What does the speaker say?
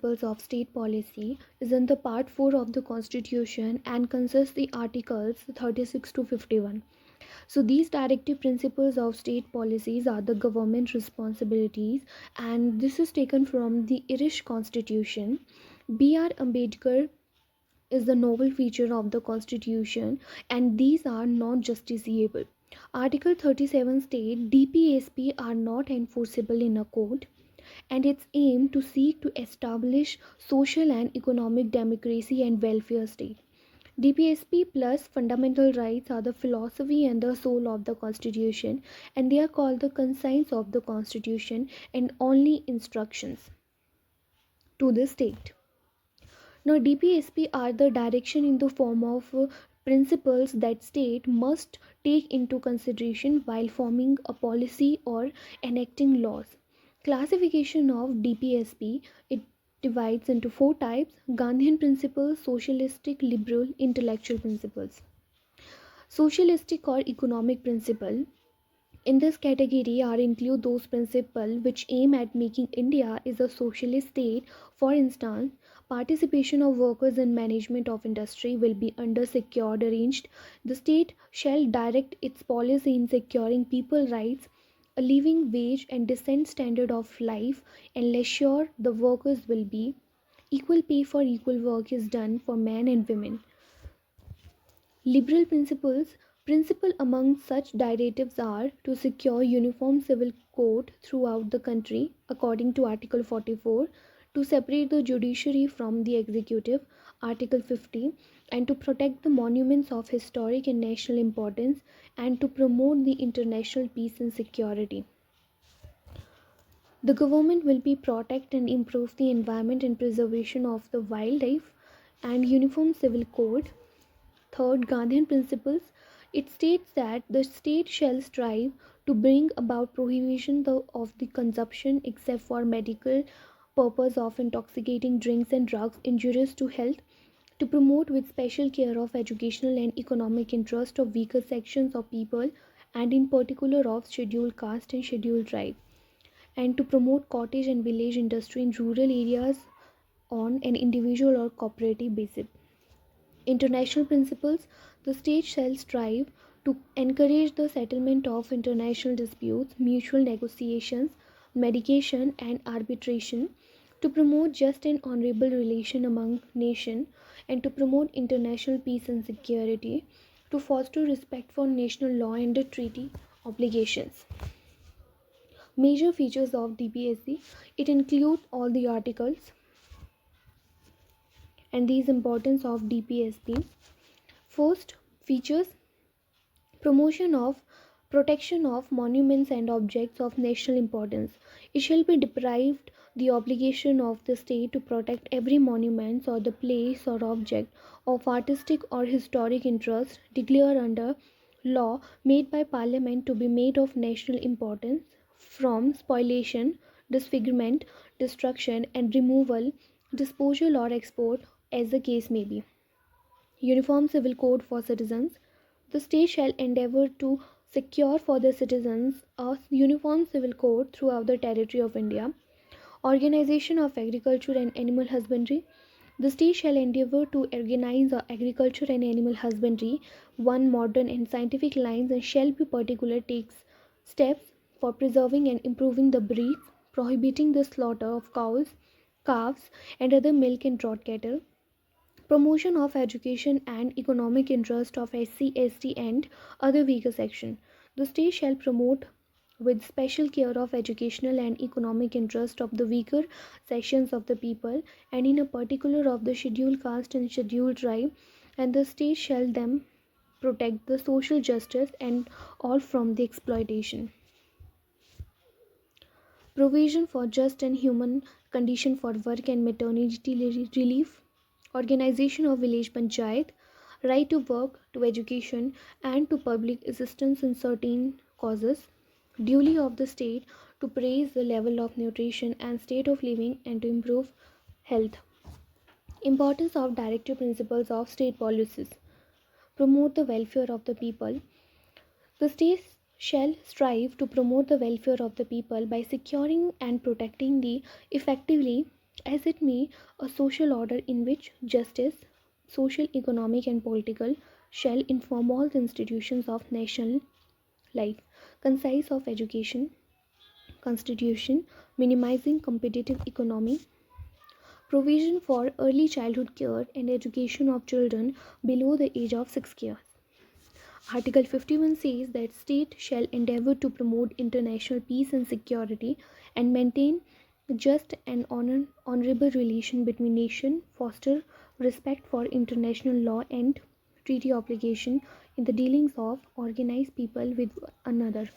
principles of state policy is in the part 4 of the constitution and consists the articles 36 to 51. So these directive principles of state policies are the government responsibilities, and this is taken from the Irish constitution. B.R. Ambedkar is the novel feature of the constitution, and these are not justiciable. Article 37 states DPSP are not enforceable in a court, and its aim to seek to establish social and economic democracy and welfare state. DPSP plus fundamental rights are the philosophy and the soul of the constitution, and they are called the conscience of the constitution and only instructions to the state. Now, DPSP are the direction in the form of principles that state must take into consideration while forming a policy or enacting laws. Classification of DPSP, it divides into four types: Gandhian principles, socialistic, liberal, intellectual principles. Socialistic or economic principle, in this category are include those principles which aim at making India is a socialist state. For instance, participation of workers in management of industry will be under secured arranged. The state shall direct its policy in securing people rights, a living wage and decent standard of life, and ensure the workers will be equal pay for equal work is done for men and women. Liberal principle among such directives are to secure uniform civil code throughout the country according to Article 44, to separate the judiciary from the executive, Article 50, and to protect the monuments of historic and national importance, and to promote the international peace and security. The government will be protect and improve the environment and preservation of the wildlife, and uniform civil code. Third, Gandhian principles. It states that the state shall strive to bring about prohibition of the consumption except for medical purpose of intoxicating drinks and drugs injurious to health, to promote with special care of educational and economic interest of weaker sections of people, and in particular of scheduled caste and scheduled tribe, and to promote cottage and village industry in rural areas on an individual or cooperative basis. International principles. The state shall strive to encourage the settlement of international disputes, mutual negotiations, mediation, and arbitration, to promote just and honorable relation among nations, and to promote international peace and security, to foster respect for national law and the treaty obligations. Major features of DPSC, it includes all the articles and these importance of DPSP. First, features: promotion of protection of monuments and objects of national importance. It shall be deprived the obligation of the state to protect every monument or the place or object of artistic or historic interest declared under law made by parliament to be made of national importance from spoliation, disfigurement, destruction and removal, disposal or export as the case may be. Uniform civil code for citizens. The state shall endeavour to secure for the citizens a uniform civil code throughout the territory of India. Organization of agriculture and animal husbandry. The state shall endeavour to organize agriculture and animal husbandry one modern and scientific lines, and shall be particular takes steps for preserving and improving the breeds, prohibiting the slaughter of cows, calves, and other milk and draught cattle. Promotion of education and economic interest of SC, ST and other weaker section. The state shall promote with special care of educational and economic interest of the weaker sections of the people, and in a particular of the scheduled caste and scheduled tribe, and the state shall them protect the social justice and all from the exploitation. Provision for just and human condition for work and maternity relief. Organization of village panchayat, right to work, to education, and to public assistance in certain causes, duty of the state to praise the level of nutrition and state of living and to improve health. Importance of directive principles of state policies. Promote the welfare of the people. The state shall strive to promote the welfare of the people by securing and protecting the effectively as it may a social order in which justice, social, economic, and political shall inform all the institutions of national life. Concise of education, constitution, minimizing competitive economy, provision for early childhood care and education of children below the age of 6 years. Article 51 says that state shall endeavor to promote international peace and security and maintain just and honorable relation between nations, foster respect for international law and treaty obligation in the dealings of organized people with another.